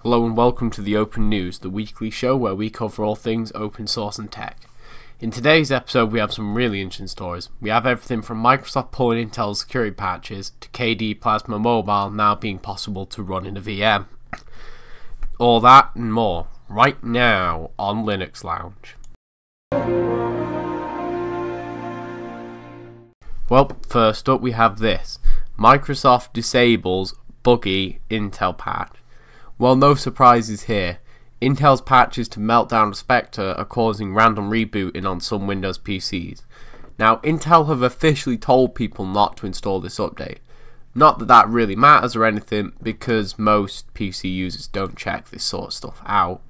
Hello and welcome to the Open News, the weekly show where we cover all things open source and tech. In today's episode we have some really interesting stories. We have everything from Microsoft pulling Intel's security patches to KDE Plasma Mobile now being possible to run in a VM. All that and more right now on Linux Lounge. Well, first up we have this. Microsoft disables buggy Intel patch. Well, no surprises here. Intel's patches to Meltdown and Spectre are causing random rebooting on some Windows PCs. Now, Intel have officially told people not to install this update. Not that that really matters or anything, because most PC users don't check this sort of stuff out.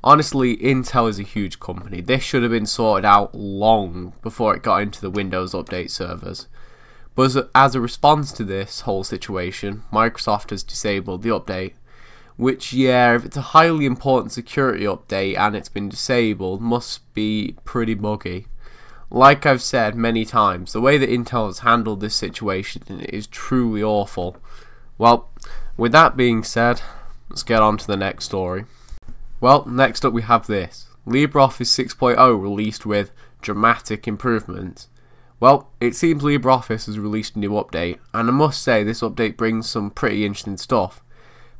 Honestly, Intel is a huge company. This should have been sorted out long before it got into the Windows update servers. But as a response to this whole situation, Microsoft has disabled the update. Which, yeah, if it's a highly important security update and it's been disabled, must be pretty buggy. Like I've said many times, the way that Intel has handled this situation is truly awful. Well, with that being said, let's get on to the next story. Well, next up we have this. Libreoffice 6.0 released with dramatic improvements. Well, it seems Libreoffice has released a new update, and I must say this update brings some pretty interesting stuff.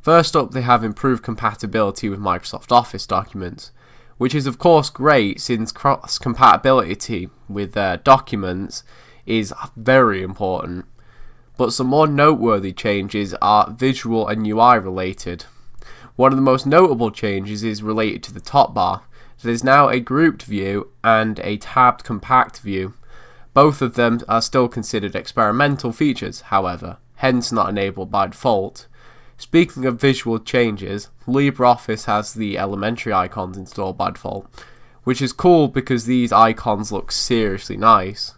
First up, they have improved compatibility with Microsoft Office documents, which is of course great since cross-compatibility with documents is very important. But some more noteworthy changes are visual and UI related. One of the most notable changes is related to the top bar. There is now a grouped view and a tabbed compact view. Both of them are still considered experimental features, however, hence not enabled by default. Speaking of visual changes, LibreOffice has the elementary icons installed by default, which is cool because these icons look seriously nice.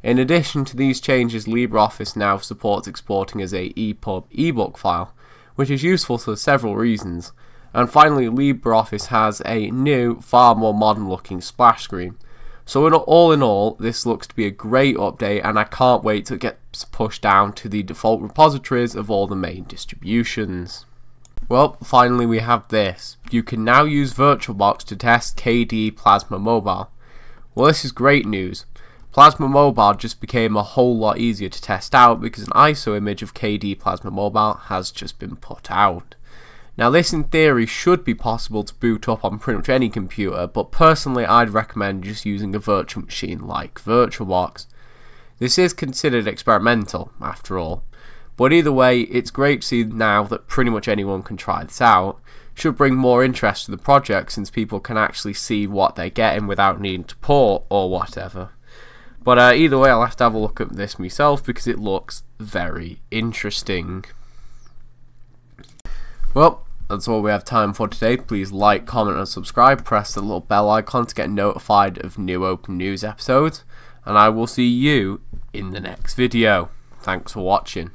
In addition to these changes, LibreOffice now supports exporting as a EPUB ebook file, which is useful for several reasons. And finally, LibreOffice has a new, far more modern looking splash screen. So all in all, this looks to be a great update, and I can't wait till it gets pushed down to the default repositories of all the main distributions. Well, finally we have this. You can now use VirtualBox to test KDE Plasma Mobile. Well, this is great news. Plasma Mobile just became a whole lot easier to test out because an ISO image of KDE Plasma Mobile has just been put out. Now this in theory should be possible to boot up on pretty much any computer, but personally I'd recommend just using a virtual machine like VirtualBox. This is considered experimental after all, but either way it's great to see now that pretty much anyone can try this out. Should bring more interest to the project since people can actually see what they're getting without needing to port or whatever. But either way I'll have to have a look at this myself because it looks very interesting. Well, that's all we have time for today. Please like, comment and subscribe. Press the little bell icon to get notified of new Open News episodes. And I will see you in the next video. Thanks for watching.